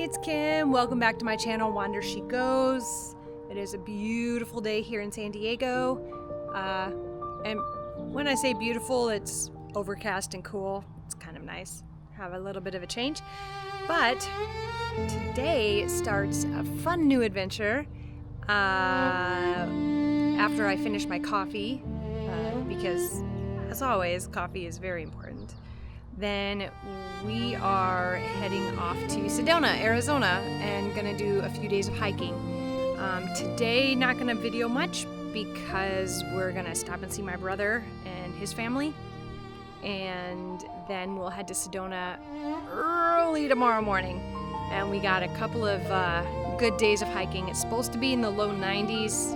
Hey, it's Kim. Welcome back to my channel, Wander She Goes. It is a beautiful day here in San Diego. And when I say beautiful, it's overcast and cool. It's kind of nice. Have a little bit of a change. But today starts a fun new adventure after I finish my coffee, because as always, coffee is very important. Then we are heading off to Sedona, Arizona, and gonna do a few days of hiking. Today, not gonna video much because we're gonna stop and see my brother and his family, and then we'll head to Sedona early tomorrow morning. And we got a couple of good days of hiking. It's supposed to be in the low 90s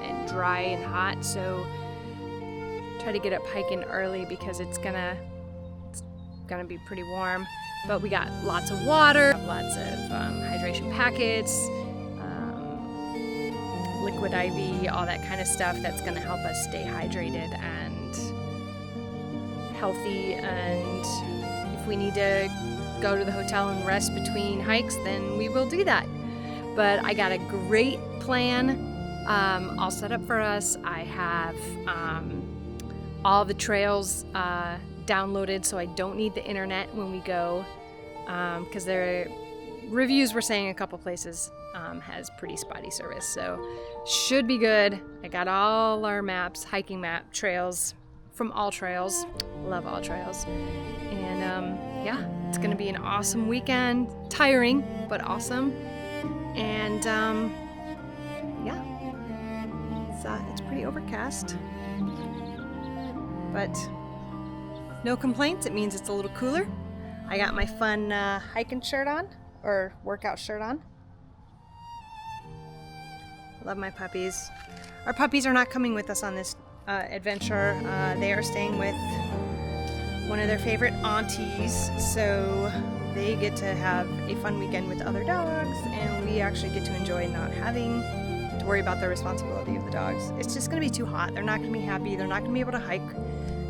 and dry and hot, so try to get up hiking early because it's gonna be pretty warm. But we got lots of water, lots of hydration packets, liquid IV, all that kind of stuff that's gonna help us stay hydrated and healthy. And if we need to go to the hotel and rest between hikes, then we will do that. But I got a great plan all set up for us. I have all the trails downloaded, so I don't need the internet when we go, because their reviews were saying a couple places has pretty spotty service, so should be good. I got all our maps, hiking map, trails from All Trails. Love All Trails. And yeah, it's gonna be an awesome weekend. Tiring, but awesome. And yeah, it's pretty overcast, but no complaints. It means it's a little cooler. I got my fun hiking shirt on, or workout shirt on. Love my puppies. Our puppies are not coming with us on this adventure. They are staying with one of their favorite aunties, so they get to have a fun weekend with other dogs, and we actually get to enjoy not having to worry about the responsibility of the dogs. It's just gonna be too hot. They're not gonna be happy. They're not gonna be able to hike,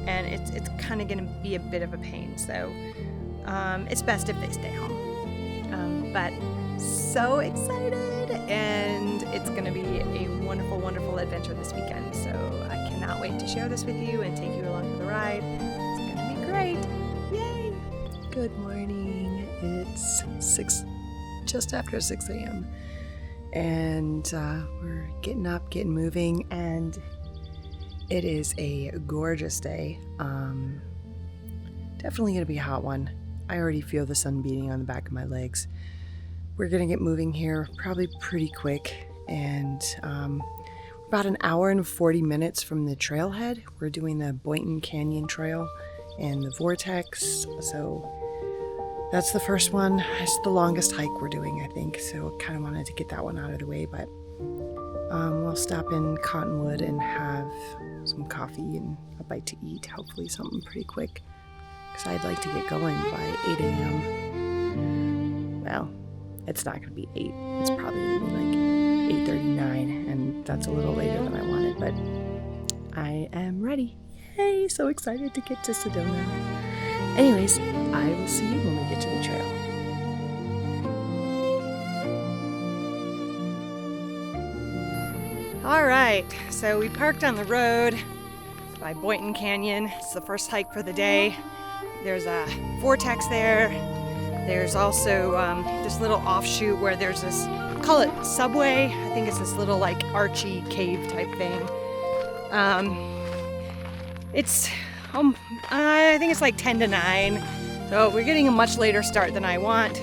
and it's kind of gonna be a bit of a pain. So it's best if they stay home. But so excited, and it's gonna be a wonderful, wonderful adventure this weekend. So I cannot wait to share this with you and take you along for the ride. It's gonna be great. Yay! Good morning. It's just after 6 a.m. and we're getting up, getting moving, and it is a gorgeous day. Definitely gonna be a hot one. I already feel the sun beating on the back of my legs. We're gonna get moving here probably pretty quick, and about an hour and 40 minutes from the trailhead. We're doing the Boynton Canyon trail and the vortex, so that's the first one. It's the longest hike we're doing, I think, so kind of wanted to get that one out of the way. But we'll stop in Cottonwood and have some coffee and a bite to eat, hopefully something pretty quick, because I'd like to get going by 8 a.m. Well, it's not going to be 8. It's probably going to be like 8:39, and that's a little later than I wanted, but I am ready. Yay! So excited to get to Sedona. Anyways, I will see you when we get to the trail. All right, so we parked on the road by Boynton Canyon. It's the first hike for the day. There's a vortex there. There's also this little offshoot where there's this, call it subway. I think it's this little like archy cave type thing. I think it's like 10 to 9. So we're getting a much later start than I want.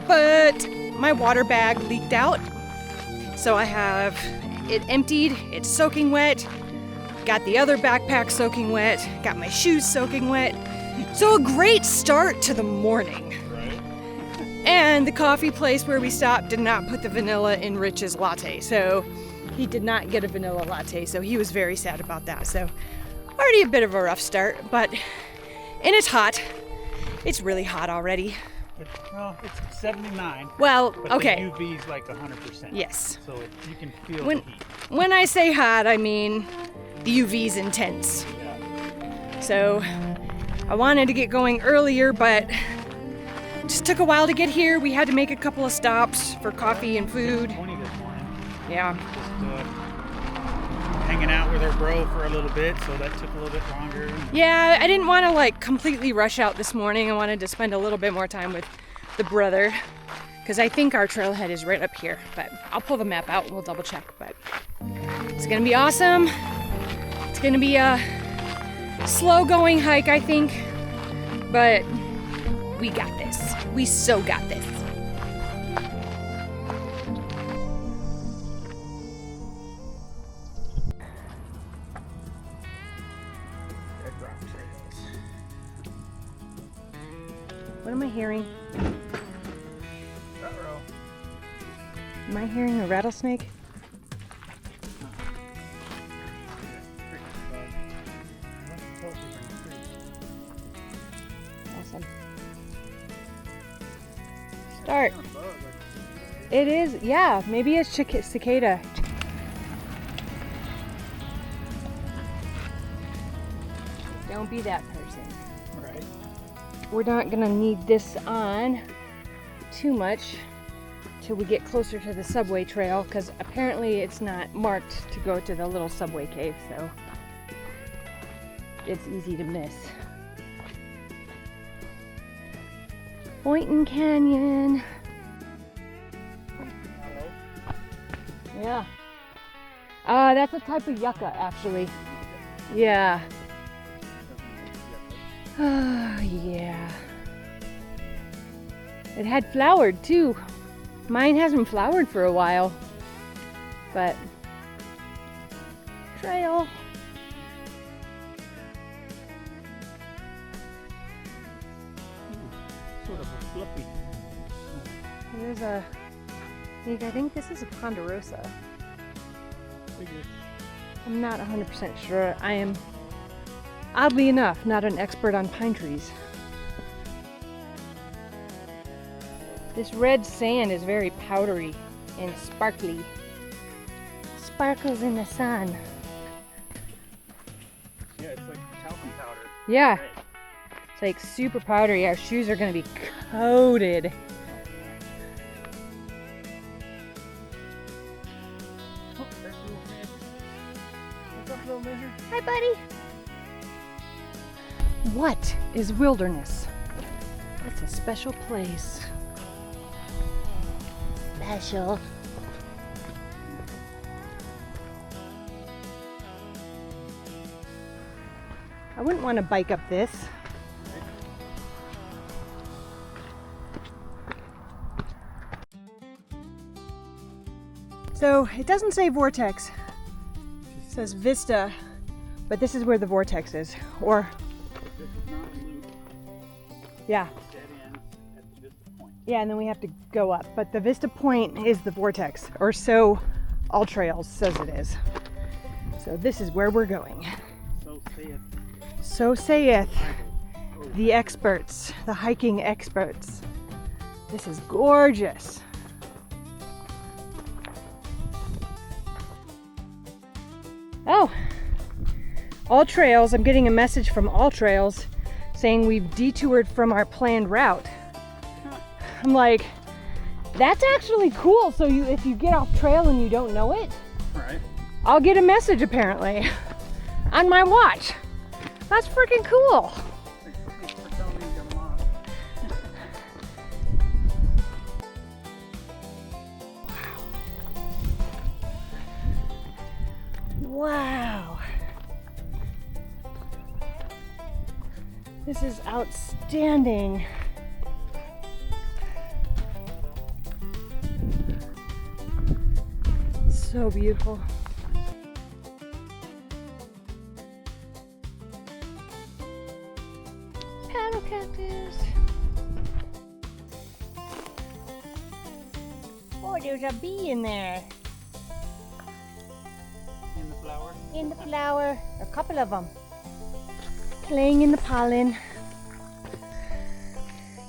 But my water bag leaked out. So I have it emptied, it's soaking wet. Got the other backpack soaking wet. Got my shoes soaking wet. So a great start to the morning. Right. And the coffee place where we stopped did not put the vanilla in Rich's latte. So he did not get a vanilla latte. So he was very sad about that. So already a bit of a rough start, and it's hot. It's really hot already. It's 79. Well, but okay. The UV's like 100%. Yes. So you can feel When the heat. when I say hot, I mean the UV's intense. Yeah. So I wanted to get going earlier, but just took a while to get here. We had to make a couple of stops for coffee and food. 20 this morning. Yeah. Just hanging out with our bro for a little bit, so that took a little bit longer. Yeah, I didn't want to like completely rush out this morning. I wanted to spend a little bit more time with the brother because I think our trailhead is right up here, but I'll pull the map out and we'll double check. But it's gonna be awesome. It's gonna be a slow going hike, I think, but we got this. We so got this. What am I hearing? Uh-oh. Am I hearing a rattlesnake? Awesome. Start. It is, yeah, maybe it's cicada. Don't be that person. Right. We're not gonna need this on too much till we get closer to the subway trail because apparently it's not marked to go to the little subway cave, so it's easy to miss. Boynton Canyon. Yeah. That's a type of yucca, actually. Yeah. Oh, yeah. It had flowered too. Mine hasn't flowered for a while, but trail. Sort of a fluffy. There's a, I think this is a ponderosa. I'm not 100% sure. I am, oddly enough, not an expert on pine trees. This red sand is very powdery and sparkly. Sparkles in the sun. Yeah, it's like talcum powder. Yeah, Right. it's like super powdery. Our shoes are gonna be coated. Oh, there's a little lizard. What's up, little lizard? Hi, buddy. What is wilderness? It's a special place. Special. I wouldn't want to bike up this. So it doesn't say vortex. It says Vista, but this is where the vortex is. Or, This is Mountain Loop. yeah. Dead end at the Vista Point. Yeah, and then we have to go up. But the Vista Point is the vortex, or so All Trails says it is. So this is where we're going. So saith So saith Bible. the experts, the hiking experts. This is gorgeous. Oh, All Trails, I'm getting a message from All Trails saying we've detoured from our planned route. I'm like, that's actually cool. So if you get off trail and you don't know it, Right. I'll get a message apparently on my watch. That's freaking cool. Thanks for telling me I'm lost. Wow. This is outstanding. So beautiful. Paddle cactus. Oh, there's a bee in there. In the flower. In the flower, a couple of them, playing in the pollen.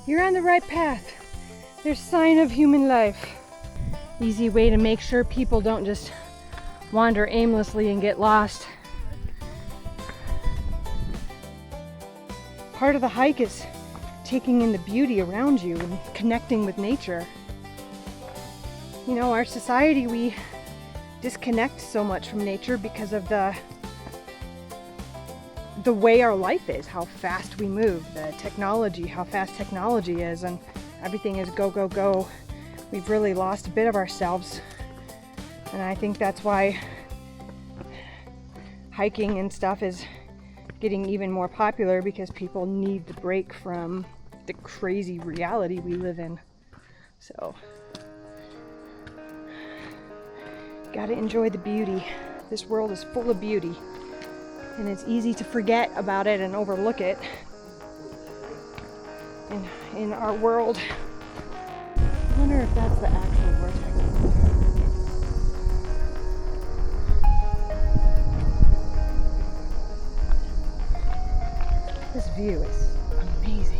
You're on the right path. There's sign of human life. Easy way to make sure people don't just wander aimlessly and get lost. Part of the hike is taking in the beauty around you and connecting with nature. You know, our society, we disconnect so much from nature because of the way our life is, how fast we move, the technology, how fast technology is, and everything is go, go, go. We've really lost a bit of ourselves, and I think that's why hiking and stuff is getting even more popular, because people need the break from the crazy reality we live in. So, gotta enjoy the beauty. This world is full of beauty, and it's easy to forget about it and overlook it in our world. I wonder if that's the actual vortex. This view is amazing.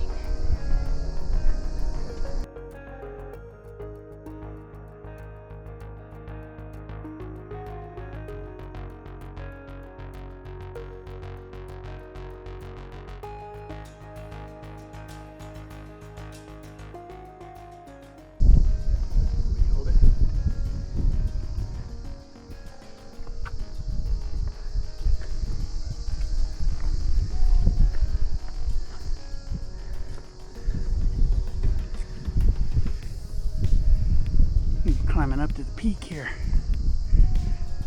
Climbing up to the peak here.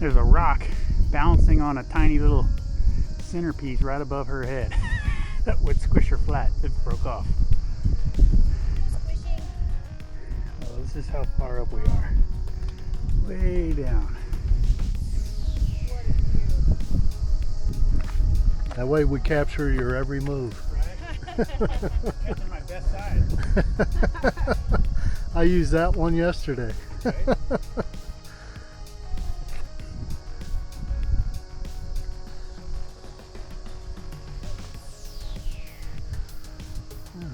There's a rock balancing on a tiny little centerpiece right above her head. That would squish her flat if it broke off. Oh, this is how far up we are. Way down. That way we capture your every move. Right? That's my best side. I used that one yesterday. Right?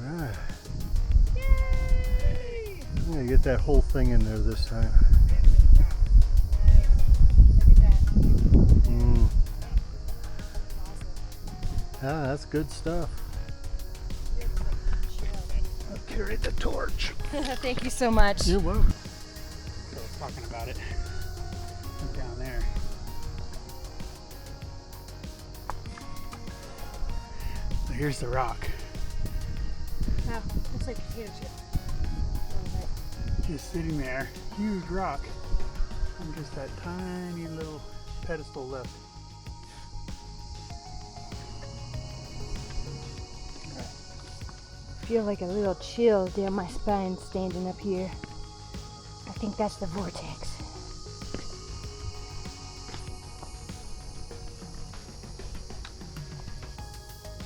Alright. I'm gonna get that whole thing in there this time. Ah, that's good stuff. I'll carry the torch. Thank you so much. You're welcome. So I was talking about it down there. So here's the rock. Wow, looks like potato chip. Just sitting there, huge rock. And just that tiny little pedestal left. Feel like a little chill down my spine standing up here. I think that's the vortex.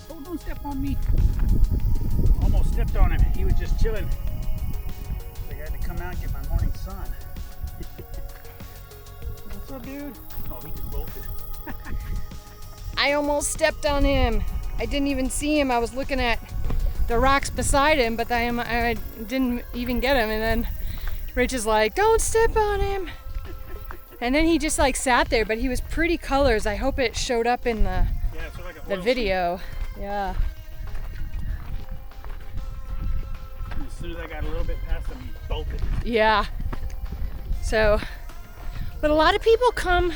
Oh, don't step on me. Almost stepped on him. He was just chilling. I had to come out and get my morning sun. What's up, dude? Oh, he just bolted. I almost stepped on him. I didn't even see him. I was looking at the rocks beside him, but I didn't even get him. And then Rich is like, don't step on him. And then he just like sat there, but he was pretty colors. I hope it showed up in the So like the video. Yeah. And as soon as I got a little bit past him, he bolted. Yeah. So, but a lot of people come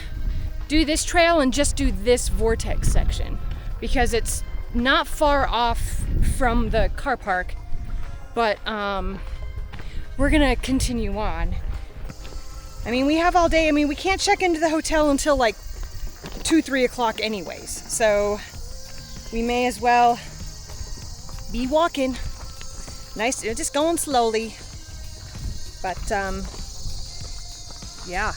do this trail and just do this vortex section because it's not far off from the car park, but we're gonna continue on. I mean, we have all day. I mean, we can't check into the hotel until like 2-3 o'clock anyways, so we may as well be walking. Nice, just going slowly, but yeah,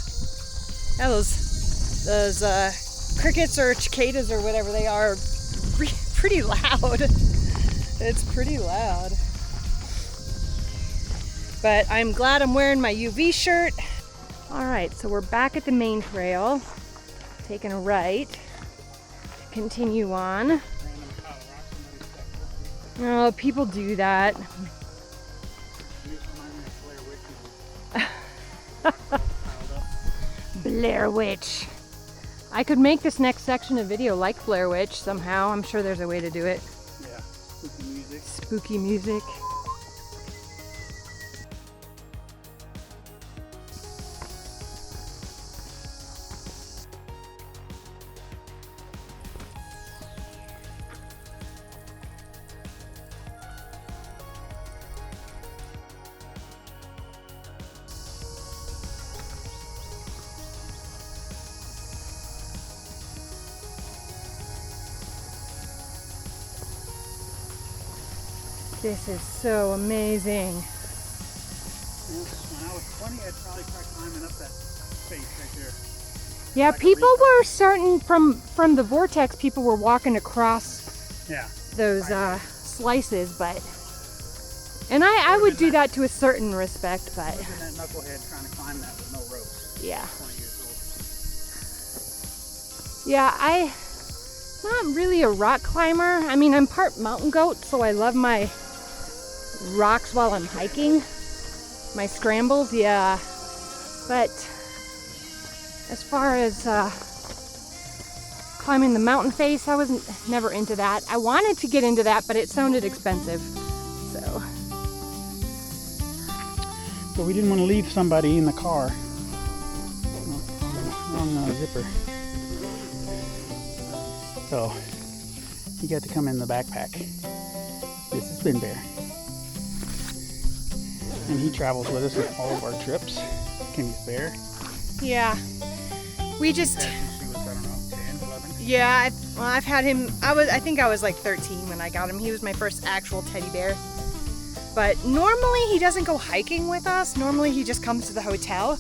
those crickets or cicadas or whatever they are pretty loud. It's pretty loud. But I'm glad I'm wearing my UV shirt. All right, so we're back at the main trail, taking a right to continue on. Oh, people do that. Blair Witch. I could make this next section a video like Blair Witch somehow. I'm sure there's a way to do it. Yeah, with the music. spooky music. This is so amazing. When I was 20, I'd probably try climbing up that face right there. Yeah, Like a people reef. were starting from the vortex. People were walking across Yeah. those slices, but I would do that to a certain respect, but Look at that knucklehead trying to climb that with no rope. yeah. 20 years Yeah, I'm not really a rock climber. I mean, I'm part mountain goat, so I love my rocks while I'm hiking. My scrambles, yeah. But as far as climbing the mountain face, I was never into that. I wanted to get into that, but it sounded expensive. So we didn't want to leave somebody in the car on the zipper. So he got to come in the backpack. This is Ben Bear. And he travels with us on all of our trips. Kimmy's bear. yeah, we just She was, I don't know, 10, 11. yeah. I've had him. I think I was like 13 when I got him. He was my first actual teddy bear. But normally he doesn't go hiking with us. Normally he just comes to the hotel.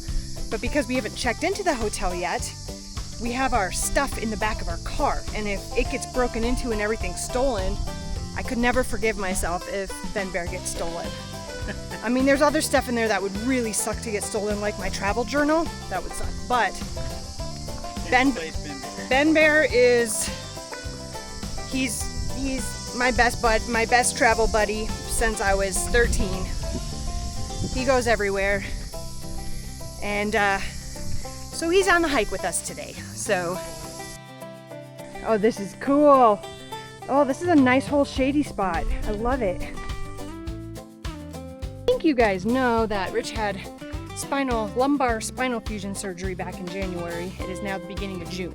But because we haven't checked into the hotel yet, we have our stuff in the back of our car. And if it gets broken into and everything's stolen, I could never forgive myself if Ben Bear gets stolen. I mean, there's other stuff in there that would really suck to get stolen, like my travel journal. That would suck. But Ben Bear is, he's my best bud, my best travel buddy since I was 13. He goes everywhere. And so he's on the hike with us today. So, oh, this is cool. Oh, this is a nice whole shady spot. I love it. I think you guys know that Rich had lumbar spinal fusion surgery back in January. It is now the beginning of June.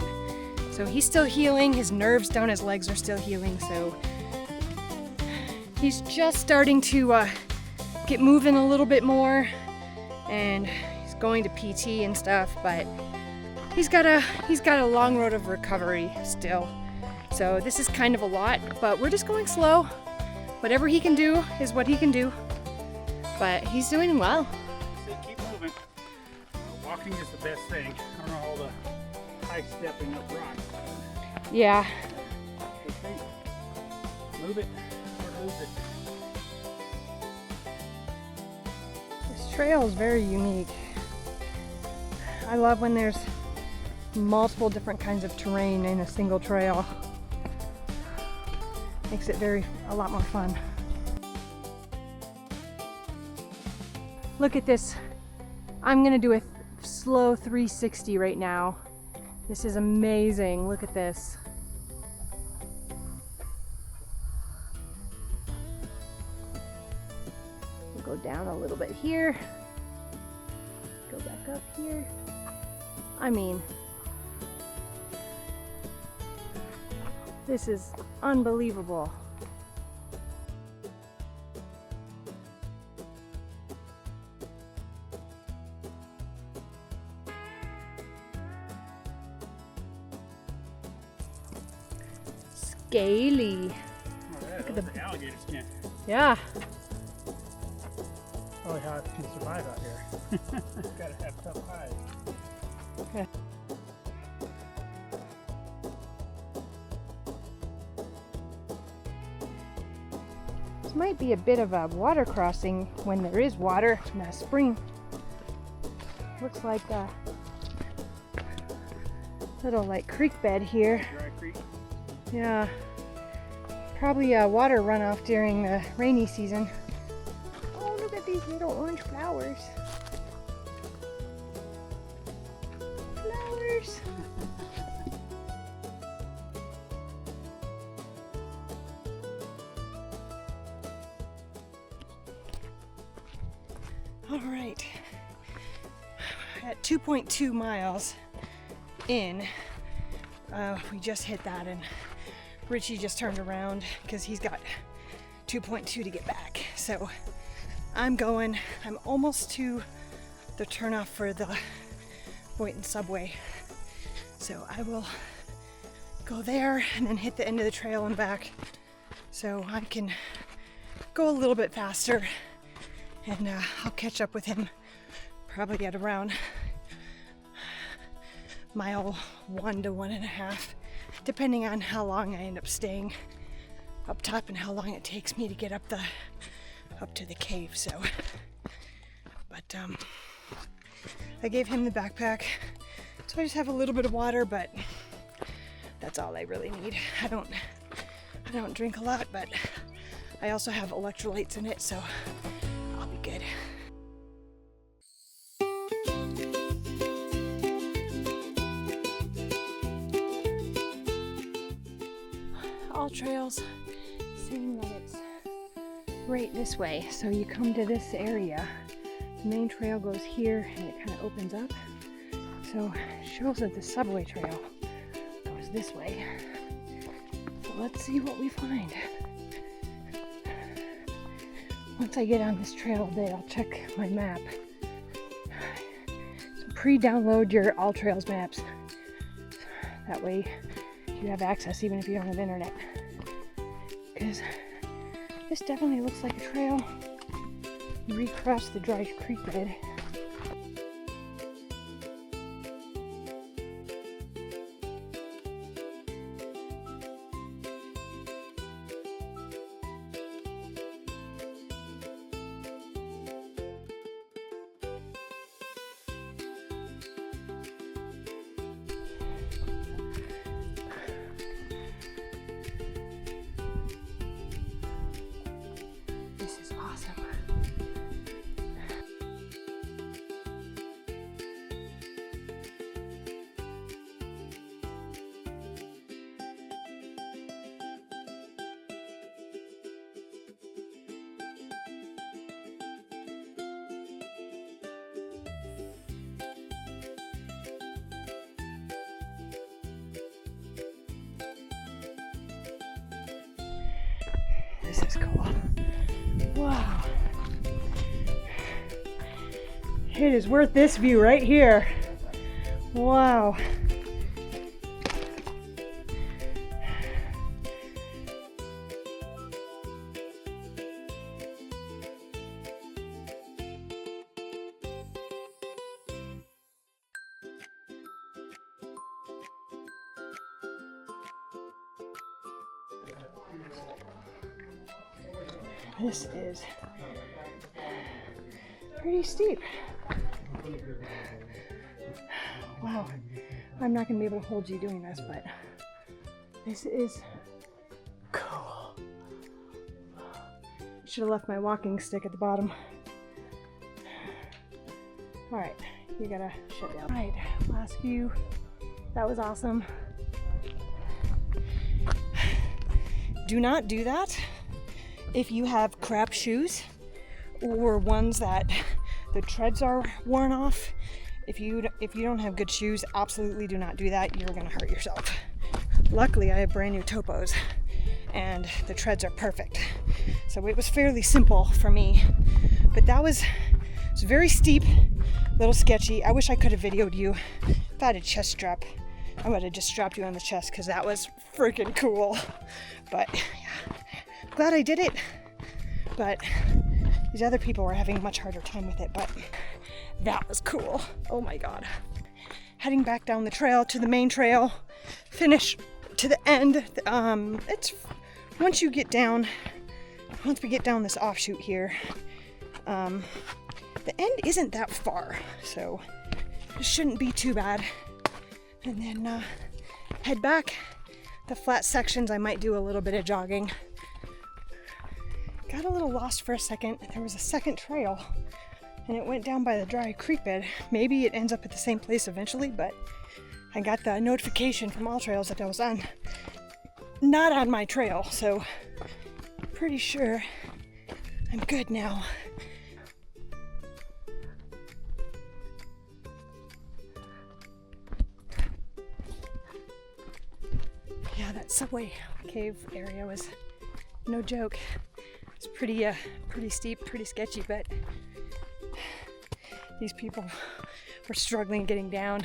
So he's still healing. His nerves down his legs are still healing. So he's just starting to get moving a little bit more, and he's going to PT and stuff. But he's got a long road of recovery still. So this is kind of a lot, but we're just going slow. Whatever he can do is what he can do. But he's doing well. Keep moving. Walking is the best thing. I don't know all the high stepping up rocks. Yeah. Move it or lose it. This trail is very unique. I love when there's multiple different kinds of terrain in a single trail. Makes it a lot more fun. Look at this. I'm gonna do a slow 360 right now. This is amazing. Look at this. We'll go down a little bit here. Go back up here. I mean, this is unbelievable. Scaly. Look at the alligator skin. Yeah. Probably how it can survive out here. Gotta have tough hides. Okay. This might be a bit of a water crossing when there is water in a spring. Looks like a little like creek bed here. Dry creek. Yeah. Probably a water runoff during the rainy season. Oh, look at these little orange flowers. Flowers. All right, at 2.2 miles in, we just hit that, and Richie just turned around because he's got 2.2 to get back. So I'm almost to the turnoff for the Boynton subway. So I will go there and then hit the end of the trail and back so I can go a little bit faster, and I'll catch up with him probably at around mile 1 to 1.5, depending on how long I end up staying up top and how long it takes me to get up to the cave. So, but I gave him the backpack, so I just have a little bit of water, but that's all I really need. I don't drink a lot, but I also have electrolytes in it, so I'll be good. All trails saying that it's right this way. So you come to this area, the main trail goes here and it kind of opens up. So it shows that the subway trail goes this way. So let's see what we find. Once I get on this trail a bit, I'll check my map. So pre-download your All Trails maps. That way you have access even if you don't have internet. Because this definitely looks like a trail. You recross the dry creek bed. This is awesome. This is cool. Wow. It is worth this view right here. Wow. This is pretty steep. Wow, I'm not gonna be able to hold you doing this, but this is cool. Should have left my walking stick at the bottom. All right, you gotta shut down. All right, last view. That was awesome. Do not do that if you have crap shoes or ones that the treads are worn off. If you don't have good shoes, absolutely do not do that. You're gonna hurt yourself. Luckily, I have brand new Topos and the treads are perfect. So it was fairly simple for me, but it was very steep, a little sketchy. I wish I could have videoed you. If I had a chest strap, I would have just strapped you on the chest because that was freaking cool. But yeah, glad I did it. But these other people were having a much harder time with it, but that was cool. Oh my God. Heading back down the trail to the main trail, finish to the end. Once we get down this offshoot here, the end isn't that far, so it shouldn't be too bad. And then head back. The flat sections, I might do a little bit of jogging. Got a little lost for a second. There was a second trail and it went down by the dry creek bed. Maybe it ends up at the same place eventually, but I got the notification from All Trails that I was not on my trail, so pretty sure I'm good now. Yeah, that subway cave area was no joke. It's pretty steep, pretty sketchy, but these people were struggling getting down,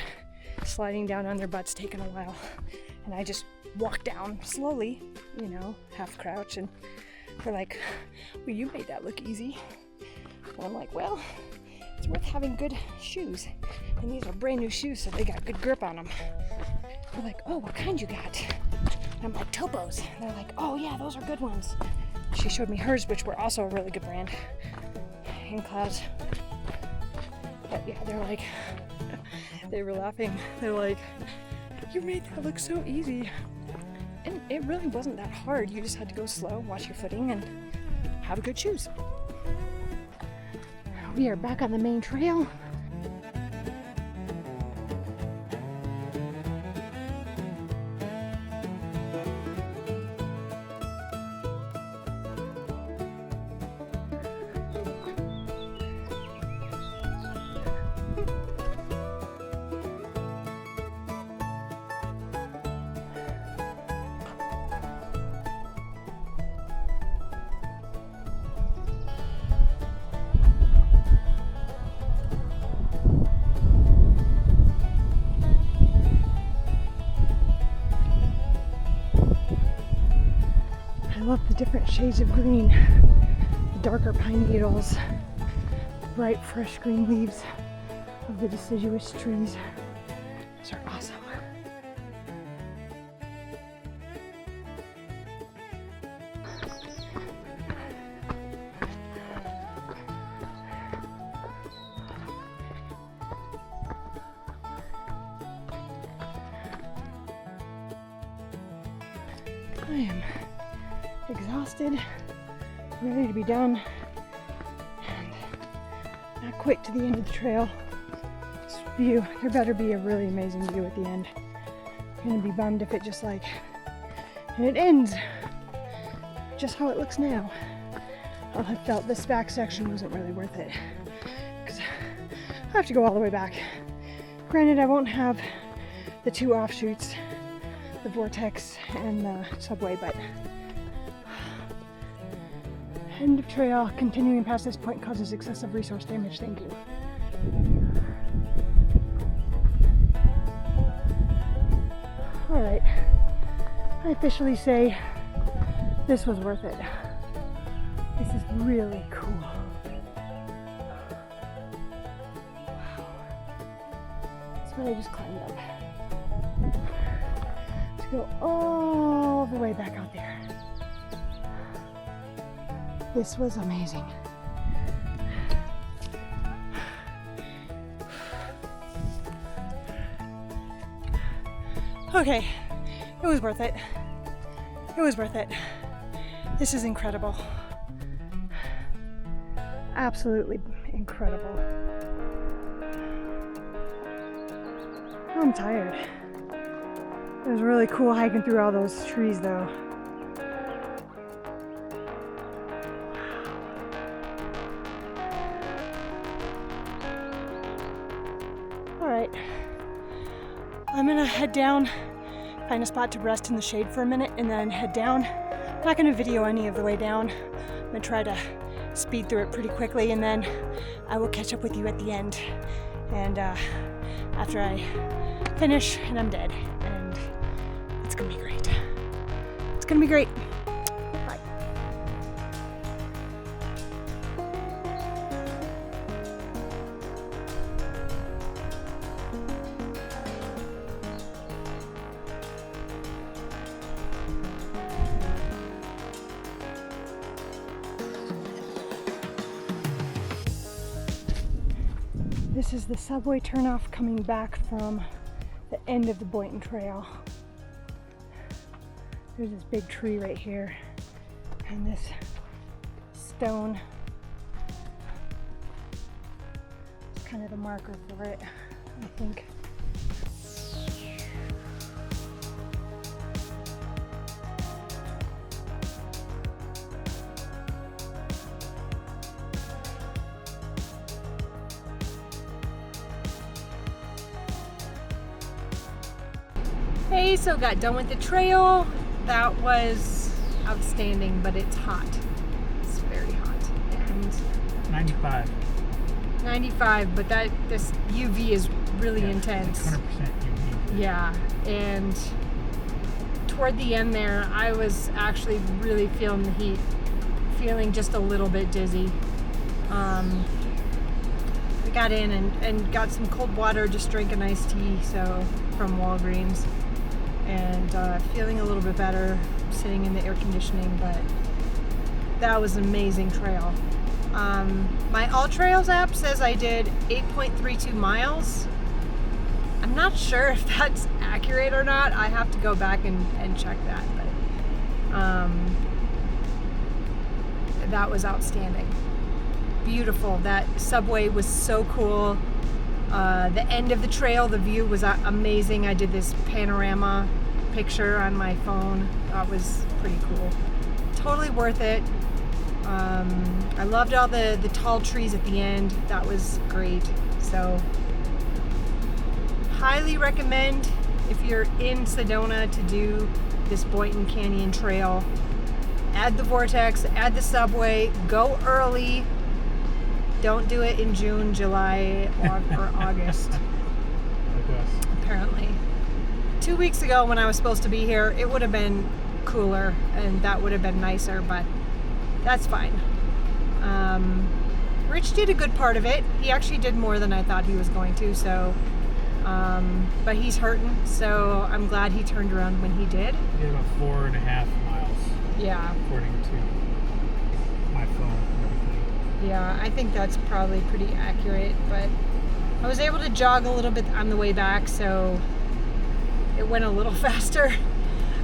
sliding down on their butts, taking a while. And I just walked down slowly, you know, half crouch, and they're like, well, you made that look easy. And I'm like, well, it's worth having good shoes. And these are brand new shoes, so they got good grip on them. They're like, oh, what kind you got? And I'm like, Topos. And they're like, oh yeah, those are good ones. She showed me hers, which were also a really good brand in class. But yeah, they're like, they were laughing. They're like, you made that look so easy. And it really wasn't that hard. You just had to go slow, watch your footing, and have good shoes. We are back on the main trail. I love the different shades of green, the darker pine needles, the bright fresh green leaves of the deciduous trees. Those are awesome. I am exhausted, ready to be done, and not quite to the end of the trail. This view, there better be a really amazing view at the end. I'm gonna be bummed if it just and it ends just how it looks now. I'll have felt this back section wasn't really worth it, because I have to go all the way back. Granted, I won't have the two offshoots, the vortex and the subway, but end of trail, continuing past this point causes excessive resource damage. Thank you. All right, I officially say this was worth it. This is really cool. Wow. That's what I just climbed up. To go all the way back out there. This was amazing. Okay, it was worth it. It was worth it. This is incredible. Absolutely incredible. I'm tired. It was really cool hiking through all those trees though. Alright, I'm gonna head down, find a spot to rest in the shade for a minute, and then head down. I'm not gonna video any of the way down. I'm gonna try to speed through it pretty quickly, and then I will catch up with you at the end. And after I finish and I'm dead, and it's gonna be great. It's gonna be great. Bye. This is the subway turnoff coming back from the end of the Boynton Trail. There's this big tree right here and this stone. It's kind of the marker for it, I think. today, so got done with the trail. That was outstanding, but it's hot. It's very hot. And 95. 95, but this UV is really intense. 100% UV. Yeah, and toward the end there, I was actually really feeling the heat, feeling just a little bit dizzy. We got in and got some cold water, just drank an iced tea from Walgreens, and feeling a little bit better sitting in the air conditioning, but that was an amazing trail. My All Trails app says I did 8.32 miles. I'm not sure if that's accurate or not. I have to go back and check that, but that was outstanding. Beautiful. That subway was so cool. The end of the trail, the view was amazing. I did this panorama picture on my phone. That was pretty cool. Totally worth it. I loved all the tall trees at the end. That was great. So highly recommend if you're in Sedona to do this Boynton Canyon trail. Add the vortex, add the subway, go early. Don't do it in June, July, or August. Like us. Apparently. 2 weeks ago when I was supposed to be here, it would have been cooler and that would have been nicer, but that's fine. Rich did a good part of it. He actually did more than I thought he was going to, so but he's hurting, so I'm glad he turned around when he did. We did about 4.5 miles. Yeah. According to my phone and everything. Yeah, I think that's probably pretty accurate, but I was able to jog a little bit on the way back, so it went a little faster.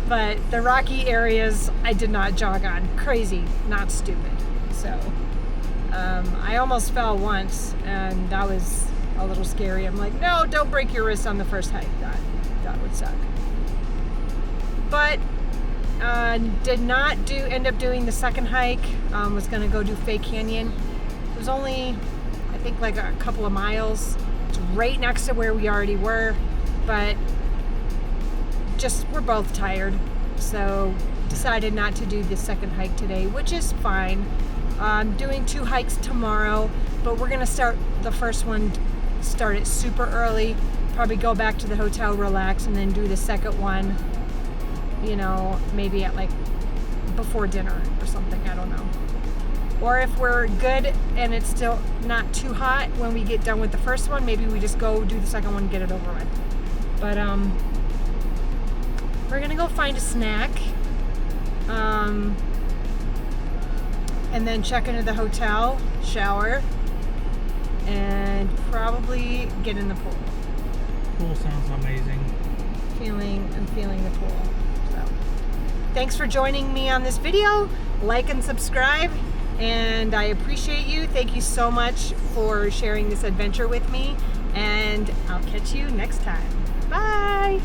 But the rocky areas I did not jog on. Crazy, not stupid. So I almost fell once, and that was a little scary. I'm like, no, don't break your wrist on the first hike. That would suck. But did not end up doing the second hike. Was gonna go do Fake Canyon. It was only, I think, like a couple of miles. It's right next to where we already were, but just we're both tired, so decided not to do the second hike today, which is fine. I'm doing 2 hikes tomorrow, but we're gonna start the first one, start it super early, probably go back to the hotel, relax, and then do the second one, you know, maybe at like before dinner or something, I don't know. Or if we're good and it's still not too hot when we get done with the first one, maybe we just go do the second one and get it over with. But we're gonna go find a snack, and then check into the hotel, shower, and probably get in the pool. Pool sounds amazing. I'm feeling the pool. So, thanks for joining me on this video. Like and subscribe, and I appreciate you. Thank you so much for sharing this adventure with me, and I'll catch you next time. Bye.